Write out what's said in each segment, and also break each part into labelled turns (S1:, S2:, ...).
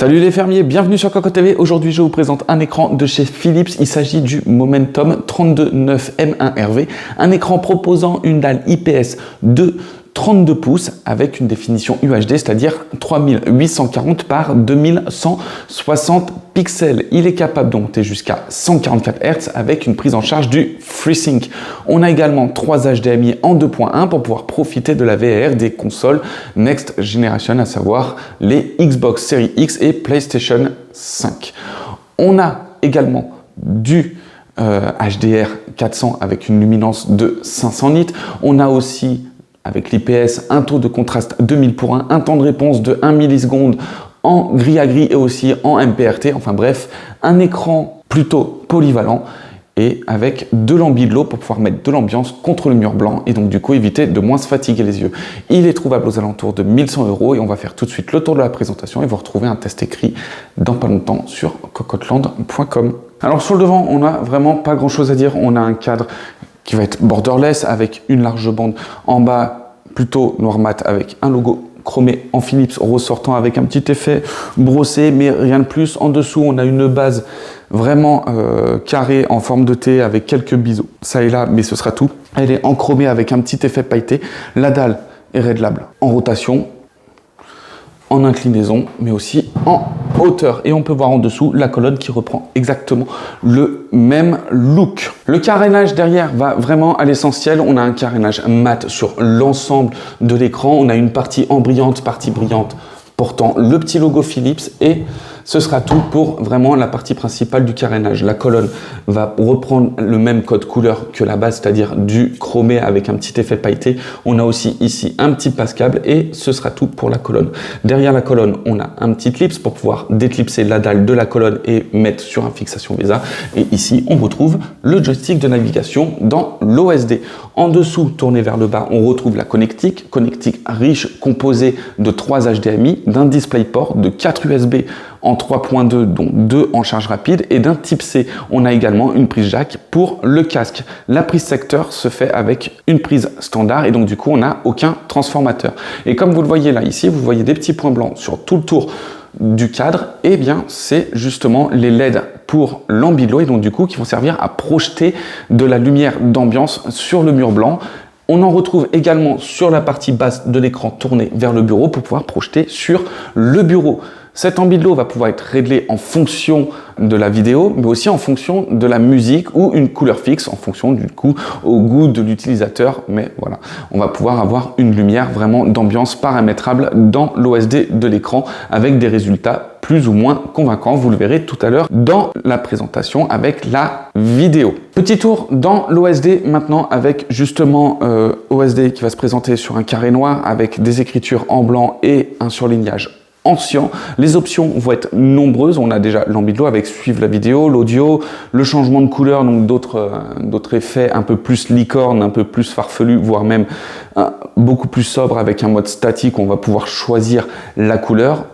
S1: Salut les fermiers, bienvenue sur Cocotte TV. Aujourd'hui, je vous présente un écran de chez Philips. Il s'agit du Momentum 32.9 M1RV, un écran proposant une dalle IPS de 32 pouces avec une définition UHD, c'est-à-dire 3840 par 2160 pixels. Il est capable de monter jusqu'à 144 Hz avec une prise en charge du FreeSync. On a également 3 HDMI en 2.1 pour pouvoir profiter de la VRR des consoles Next Generation, à savoir les Xbox Series X et PlayStation 5. On a également du HDR 400 avec une luminance de 500 nits. On a aussi avec l'IPS, un taux de contraste 2000:1, un temps de réponse de 1 milliseconde en gris à gris et aussi en MPRT. Enfin bref, un écran plutôt polyvalent et avec de l'ambi-de-l'eau pour pouvoir mettre de l'ambiance contre le mur blanc et donc du coup éviter de moins se fatiguer les yeux. Il est trouvable aux alentours de 1100 € et on va faire tout de suite le tour de la présentation et vous retrouver un test écrit dans pas longtemps sur cocotteland.com. Alors sur le devant, on n'a vraiment pas grand chose à dire. On a un cadre qui va être borderless avec une large bande en bas plutôt noir mat avec un logo chromé en Philips ressortant avec un petit effet brossé mais rien de plus. En dessous on a une base vraiment carrée en forme de T avec quelques biseaux ça et là, mais ce sera tout. Elle est en chromé avec un petit effet pailleté. La dalle est réglable en rotation, en inclinaison, mais aussi en hauteur. Et on peut voir en dessous la colonne qui reprend exactement le même look. Le carénage derrière va vraiment à l'essentiel. On a un carénage mat sur l'ensemble de l'écran. On a une partie ambrillante, partie brillante portant le petit logo Philips et ce sera tout pour vraiment la partie principale du carénage. La colonne va reprendre le même code couleur que la base, c'est-à-dire du chromé avec un petit effet pailleté. On a aussi ici un petit passe-câble et ce sera tout pour la colonne. Derrière la colonne, on a un petit clips pour pouvoir déclipser la dalle de la colonne et mettre sur un fixation VESA. Et ici, on retrouve le joystick de navigation dans l'OSD. En dessous, tourné vers le bas, on retrouve la connectique riche composée de 3 HDMI, d'un DisplayPort, de 4 USB en 3.2 dont 2 en charge rapide et d'un type C. On a également une prise jack pour le casque. La prise secteur se fait avec une prise standard et donc du coup on n'a aucun transformateur. Et comme vous le voyez là ici, vous voyez des petits points blancs sur tout le tour du cadre, et bien c'est justement les LED pour l'ambi-de-l'eau et donc du coup qui vont servir à projeter de la lumière d'ambiance sur le mur blanc. On en retrouve également sur la partie basse de l'écran tourné vers le bureau pour pouvoir projeter sur le bureau. Cet ambi-de-l'eau va pouvoir être réglé en fonction de la vidéo, mais aussi en fonction de la musique ou une couleur fixe en fonction du coup au goût de l'utilisateur. Mais voilà, on va pouvoir avoir une lumière vraiment d'ambiance paramétrable dans l'OSD de l'écran avec des résultats plus ou moins convaincants. Vous le verrez tout à l'heure dans la présentation avec la vidéo. Petit tour dans l'OSD maintenant avec justement OSD qui va se présenter sur un carré noir avec des écritures en blanc et un surlignage ancien. Les options vont être nombreuses. On a déjà l'ambi-de-l'eau avec suivre la vidéo, l'audio, le changement de couleur, donc d'autres effets un peu plus licorne, un peu plus farfelu, voire même beaucoup plus sobre avec un mode statique. On va pouvoir choisir la couleur.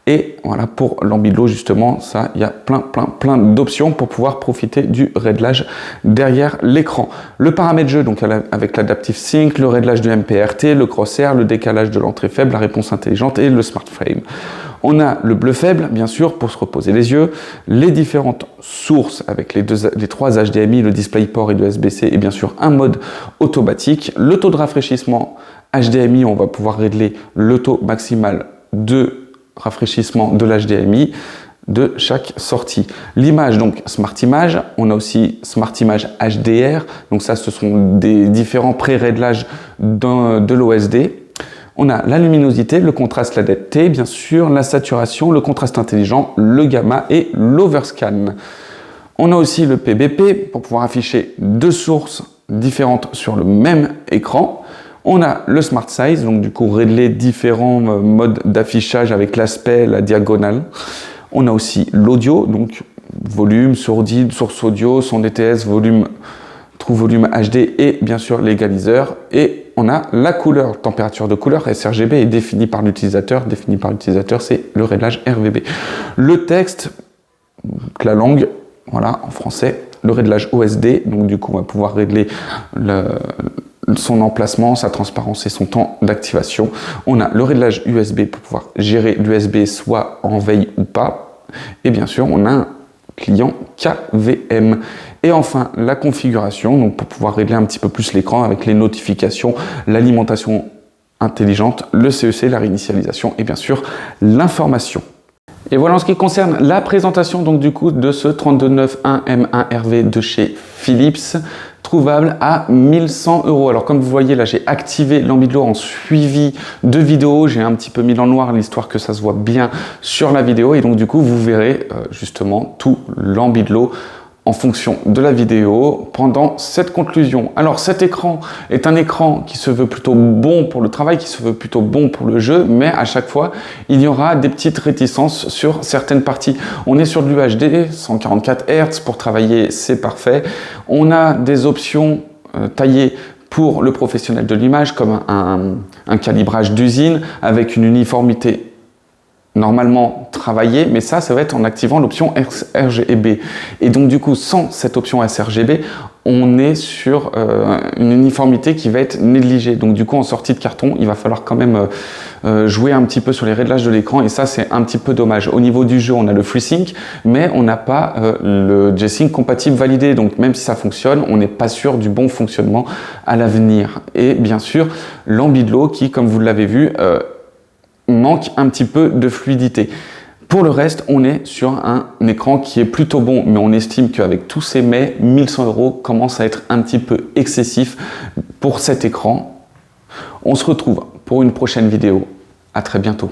S1: Et voilà, pour l'ambi-de-l'eau justement, ça, il y a plein d'options pour pouvoir profiter du réglage derrière l'écran. Le paramètre jeu, donc avec l'Adaptive Sync, le réglage du MPRT, le crosshair, le décalage de l'entrée faible, la réponse intelligente et le Smart Frame. On a le bleu faible, bien sûr, pour se reposer les yeux, les différentes sources avec les 3 HDMI, le DisplayPort et le USB-C et bien sûr un mode automatique. Le taux de rafraîchissement HDMI, on va pouvoir régler le taux maximal de rafraîchissement de l'HDMI de chaque sortie. L'image, donc Smart Image, on a aussi Smart Image HDR, donc ça ce sont des différents pré-réglages de l'OSD. On a la luminosité, le contraste, la depth, bien sûr, la saturation, le contraste intelligent, le gamma et l'overscan. On a aussi le PBP pour pouvoir afficher 2 sources différentes sur le même écran. On a le Smart Size, donc du coup régler différents modes d'affichage avec l'aspect, la diagonale. On a aussi l'audio, donc volume, sourdine, source audio, son DTS, volume, true volume HD et bien sûr l'égaliseur. Et on a la couleur, température de couleur, sRGB est définie par l'utilisateur. Défini par l'utilisateur, c'est le réglage RVB. Le texte, la langue, voilà, en français. Le réglage OSD, donc du coup on va pouvoir régler son emplacement, sa transparence et son temps d'activation. On a le réglage USB pour pouvoir gérer l'USB soit en veille ou pas. Et bien sûr, on a un client KVM. Et enfin, la configuration, donc pour pouvoir régler un petit peu plus l'écran avec les notifications, l'alimentation intelligente, le CEC, la réinitialisation et bien sûr l'information. Et voilà en ce qui concerne la présentation donc du coup de ce 3291M1RV de chez Philips, trouvable à 1100 €. Alors comme vous voyez là, j'ai activé l'Ambidlo en suivi de vidéo, j'ai un petit peu mis en noir l'histoire que ça se voit bien sur la vidéo et donc du coup vous verrez justement tout l'Ambidlo en fonction de la vidéo pendant cette conclusion. Alors cet écran est un écran qui se veut plutôt bon pour le travail, qui se veut plutôt bon pour le jeu, mais à chaque fois il y aura des petites réticences sur certaines parties. On est sur du HD, 144 Hz, pour travailler c'est parfait. On a des options taillées pour le professionnel de l'image comme un calibrage d'usine avec une uniformité normalement travaillé, mais ça va être en activant l'option sRGB. Et donc du coup, sans cette option sRGB, on est sur une uniformité qui va être négligée. Donc du coup, en sortie de carton, il va falloir quand même jouer un petit peu sur les réglages de l'écran et ça, c'est un petit peu dommage. Au niveau du jeu, on a le FreeSync, mais on n'a pas le G-Sync compatible validé. Donc même si ça fonctionne, on n'est pas sûr du bon fonctionnement à l'avenir. Et bien sûr, l'Ambidlo qui, comme vous l'avez vu, manque un petit peu de fluidité. Pour le reste, on est sur un écran qui est plutôt bon, mais on estime qu'avec tous ces mais, 1100 € commence à être un petit peu excessif pour cet écran. On se retrouve pour une prochaine vidéo. À très bientôt.